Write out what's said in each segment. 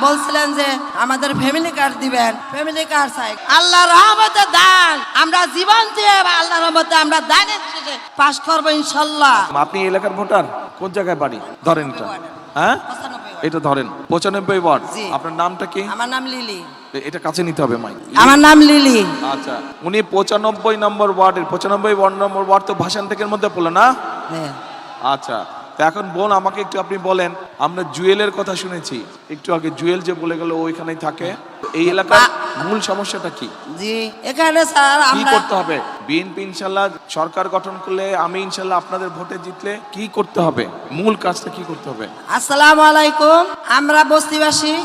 বলছিলেন যে আমাদের ফ্যামিলি কার্ড দিবেন, ফ্যামিলি কার্ড চাই। আল্লাহর রহমতে দান, আমরা জীবন দিয়ে আল্লাহর রহমতে আমরা দানের শেষে পাস করব ইনশাআল্লাহ। আপনি এলাকার ভোটার? কোন জায়গায় বাড়ি? ধরেন এটা, হ্যাঁ এটা ধরেন 95 ওয়ার্ড। জি। আপনার নামটা কি? আমার নাম লিলি। এটা কাছে নিতে হবে মাইক। আমার নাম লিলি। আচ্ছা, উনি 95 নম্বর ওয়ার্ডের 95 নম্বর ওয়ার্ড তো ভাষান থেকে মধ্যে পড়লো না? হ্যাঁ। আচ্ছা, তো এখন বোন আমাকে একটু আপনি বলেন, আমরা জুয়েলের কথা শুনেছি একটু আগে, জুয়েল যে বলে গেল ওইখানেই থাকে, এই এলাকার মূল সমস্যাটা কি? জি, এখানে স্যার কি আমরা করতে হবে? বিএনপি ইনশাল্লাহ সরকার গঠন করলে, আমি ইনশাল্লাহ আপনাদের ভোটে জিতলে কি করতে হবে, মূল কাজটা কি করতে হবে? আসসালামু আলাইকুম। আমরা বস্তিবাসী,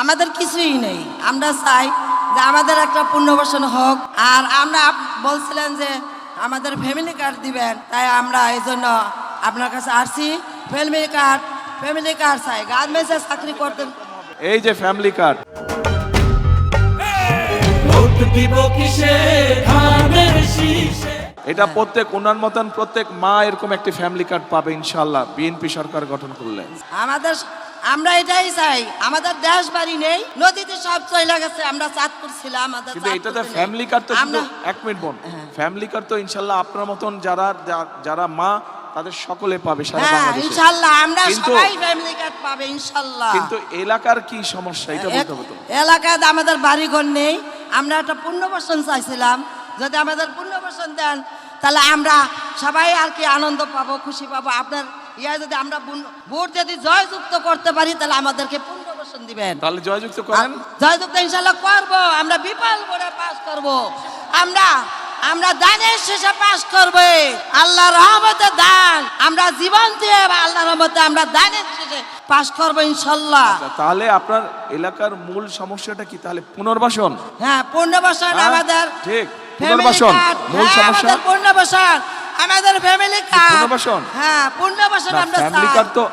আমাদের কিছুই নেই। আমরা চাই যে আমাদের একটা পুনর্বাসন হোক। আর আমরা বলছিলেন যে আমাদের ফ্যামিলি কার্ড দিবেন, তাই আমরা এই জন্য আপনার কাছে আসছি। ফ্যামিলি কার্ড চাই, গার্মেন্টসে চাকরি করতে। এই যে ফ্যামিলি কার্ড, এটা প্রত্যেক ওনার মতন প্রত্যেক মা এরকম একটি ফ্যামিলি কার্ড পাবে ইনশাআল্লাহ বিএনপি সরকার গঠন করলে। আমরা এটাই চাই। আমাদের দেশ বাড়ি নেই, নদীতে সব চলে গেছে। আমরা চাঁদপুর ছিলাম, আমাদের কিন্তু এটাতে ফ্যামিলি কার্ড তো শুধু এক মিনিট বোন, ফ্যামিলি কার্ড তো ইনশাআল্লাহ আপনার মতন যারা মা তাদের সকলে পাবে সারা বাংলাদেশে ইনশাআল্লাহ। আমরা সবাই ফ্যামিলি কার্ড পাবে ইনশাআল্লাহ। কিন্তু এলাকার কি সমস্যা এটা বলতে হবে তো। এলাকায় আমাদের বাড়িঘর নেই, আমরা একটা পুনর্বাসন চাইছিলাম। যদি আমাদের পুনর্বাসন দেন তাহলে আমরা সবাই আর কি আনন্দ পাবো, খুশি পাবো। আপনার যদি আমরা ভোট যদি জয়যুক্ত করতে পারি তাহলে আমাদেরকে পুনর্বাসন দিবেন। তাহলে জয়যুক্ত করেন। জয়যুক্ত ইনশাআল্লাহ করব। আমরা বিপুল ভোটে পাস করব। আমরা দানের শেষে পাস করব। আল্লাহর রহমতে দান, আমরা জীবন দিয়ে আল্লাহর রহমতে আমরা দানের শেষে পাস করব ইনশাআল্লাহ। তাহলে আপনার এলাকার মূল সমস্যাটা কি? তাহলে পুনর্বাসন। হ্যাঁ, পুনর্বাসন আমাদের ঠিক। পুনর্বাসন মূল সমস্যা। পুনর্বাসন আমাদের ফ্যামিলি কার্ড। পুনর্বাসন, হ্যাঁ পুনর্বাসন আমরা ফ্যামিলি কার্ড তো